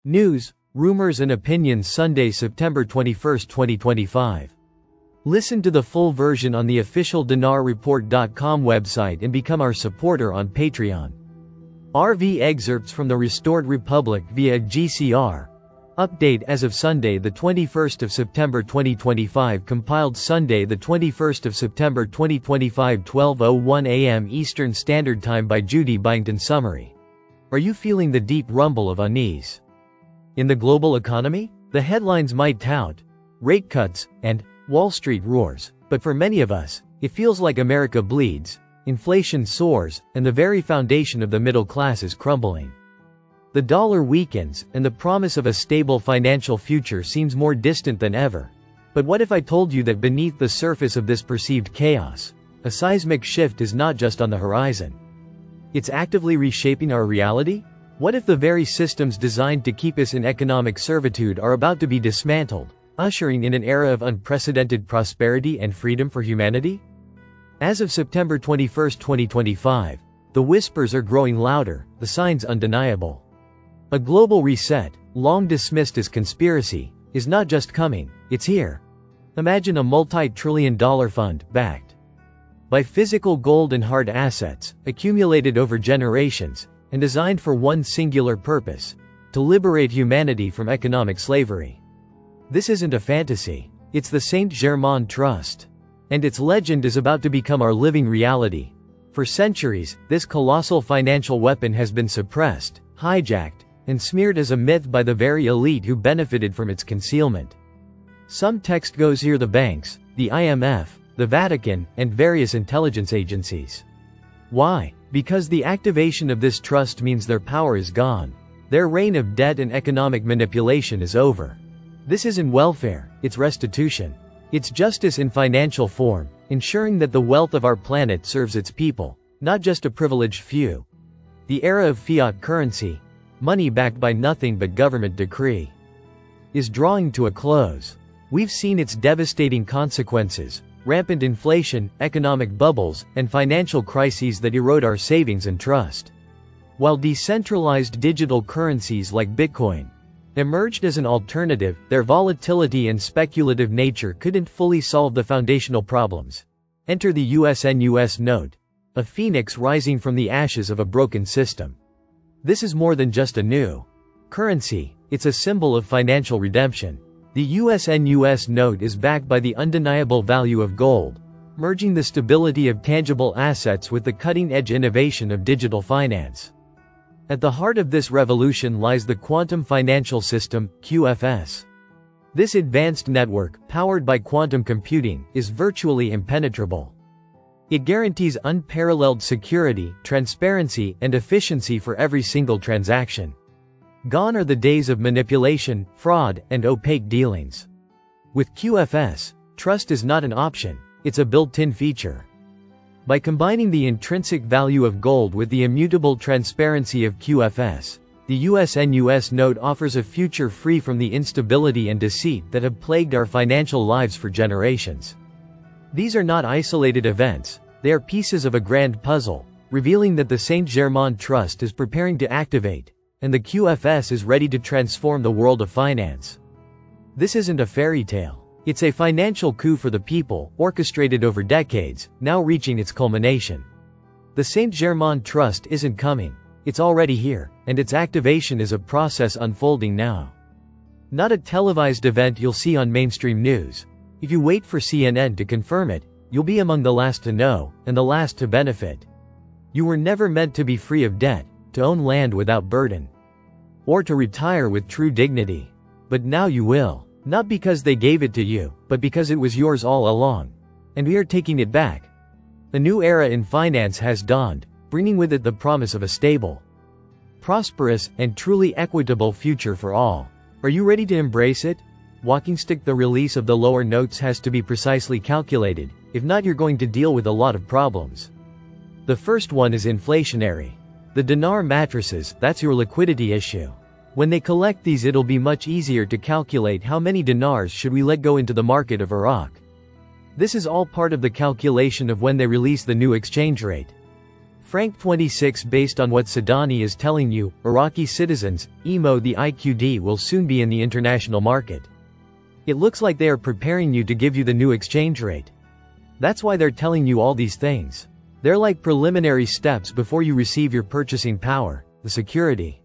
News, rumors and opinions Sunday, September 21, 2025. Listen to the full version on the official dinarreport.com website and become our supporter on Patreon. RV excerpts from the Restored Republic via GCR. Update as of Sunday the 21st of September 2025, compiled Sunday the 21st of September 2025, 12:01 a.m. Eastern Standard Time by Judy Byington. Summary. Are you feeling the deep rumble of unease in the global economy? The headlines might tout rate cuts and Wall Street roars, but for many of us, it feels like America bleeds, inflation soars, and the very foundation of the middle class is crumbling. The dollar weakens, and the promise of a stable financial future seems more distant than ever. But what if I told you that beneath the surface of this perceived chaos, a seismic shift is not just on the horizon? It's actively reshaping our reality? What if the very systems designed to keep us in economic servitude are about to be dismantled, ushering in an era of unprecedented prosperity and freedom for humanity? As of September 21, 2025, the whispers are growing louder, the signs undeniable. A global reset, long dismissed as conspiracy, is not just coming, it's here. Imagine a multi-trillion-dollar fund, backed by physical gold and hard assets, accumulated over generations, and designed for one singular purpose: to liberate humanity from economic slavery. This isn't a fantasy, it's the Saint Germain Trust. And its legend is about to become our living reality. For centuries, this colossal financial weapon has been suppressed, hijacked, and smeared as a myth by the very elite who benefited from its concealment. Some text goes here: the banks, the IMF, the Vatican, and various intelligence agencies. Why? Because the activation of this trust means their power is gone. Their reign of debt and economic manipulation is over. This isn't welfare, it's restitution. It's justice in financial form, ensuring that the wealth of our planet serves its people, not just a privileged few. The era of fiat currency, money backed by nothing but government decree, is drawing to a close. We've seen its devastating consequences: rampant inflation, economic bubbles, and financial crises that erode our savings and trust. While decentralized digital currencies like Bitcoin emerged as an alternative, their volatility and speculative nature couldn't fully solve the foundational problems. Enter the USNUS note, a phoenix rising from the ashes of a broken system. This is more than just a new currency, it's a symbol of financial redemption. The USNUS note is backed by the undeniable value of gold, merging the stability of tangible assets with the cutting-edge innovation of digital finance. At the heart of this revolution lies the Quantum Financial System, QFS. This advanced network, powered by quantum computing, is virtually impenetrable. It guarantees unparalleled security, transparency, and efficiency for every single transaction. Gone are the days of manipulation, fraud, and opaque dealings. With QFS, trust is not an option, it's a built-in feature. By combining the intrinsic value of gold with the immutable transparency of QFS, the USNUS note offers a future free from the instability and deceit that have plagued our financial lives for generations. These are not isolated events, they are pieces of a grand puzzle, revealing that the Saint Germain Trust is preparing to activate, and the QFS is ready to transform the world of finance. This isn't a fairy tale. It's a financial coup for the people, orchestrated over decades, now reaching its culmination. The Saint Germain Trust isn't coming, it's already here, and its activation is a process unfolding now. Not a televised event you'll see on mainstream news. If you wait for CNN to confirm it, you'll be among the last to know, and the last to benefit. You were never meant to be free of debt, to own land without burden, or to retire with true dignity. But now you will. Not because they gave it to you, but because it was yours all along. And we are taking it back. A new era in finance has dawned, bringing with it the promise of a stable, prosperous, and truly equitable future for all. Are you ready to embrace it? Walking stick: the release of the lower notes has to be precisely calculated, if not you're going to deal with a lot of problems. The first one is inflationary. The dinar mattresses, that's your liquidity issue. When they collect these, it'll be much easier to calculate how many dinars should we let go into the market of Iraq. This is all part of the calculation of when they release the new exchange rate. Frank 26 Based on what Sadani is telling you, Iraqi citizens, EMO the IQD will soon be in the international market. It looks like they are preparing you to give you the new exchange rate. That's why they're telling you all these things. They're like preliminary steps before you receive your purchasing power, the security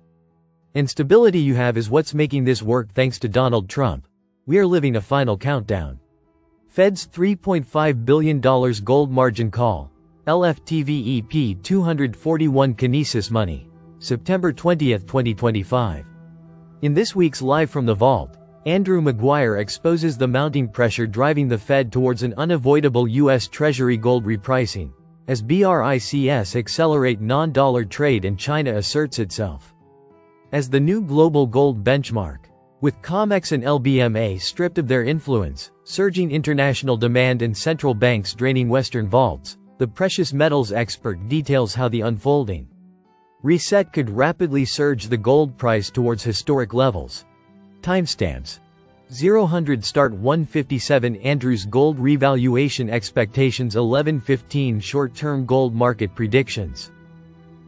and stability you have is what's making this work thanks to Donald Trump. We are living a final countdown. Fed's $3.5 billion gold margin call. LFTVEP 241 Kinesis Money. September 20, 2025. In this week's Live from the Vault, Andrew Maguire exposes the mounting pressure driving the Fed towards an unavoidable U.S. Treasury gold repricing, as BRICS accelerate non-dollar trade and China asserts itself as the new global gold benchmark. With COMEX and LBMA stripped of their influence, surging international demand and central banks draining Western vaults, the precious metals expert details how the unfolding reset could rapidly surge the gold price towards historic levels. Timestamps 0100 start 157 Andrews Gold Revaluation Expectations 1115 Short-term gold market predictions.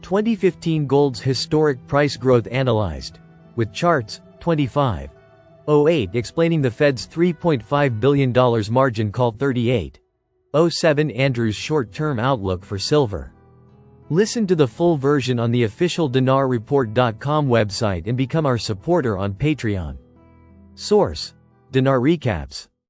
2015 gold's historic price growth analyzed. With charts, 25:08 explaining the Fed's $3.5 billion margin call 38:07 Andrews short-term outlook for silver. Listen to the full version on the official dinarreport.com website and become our supporter on Patreon. Source: Dinar Recaps.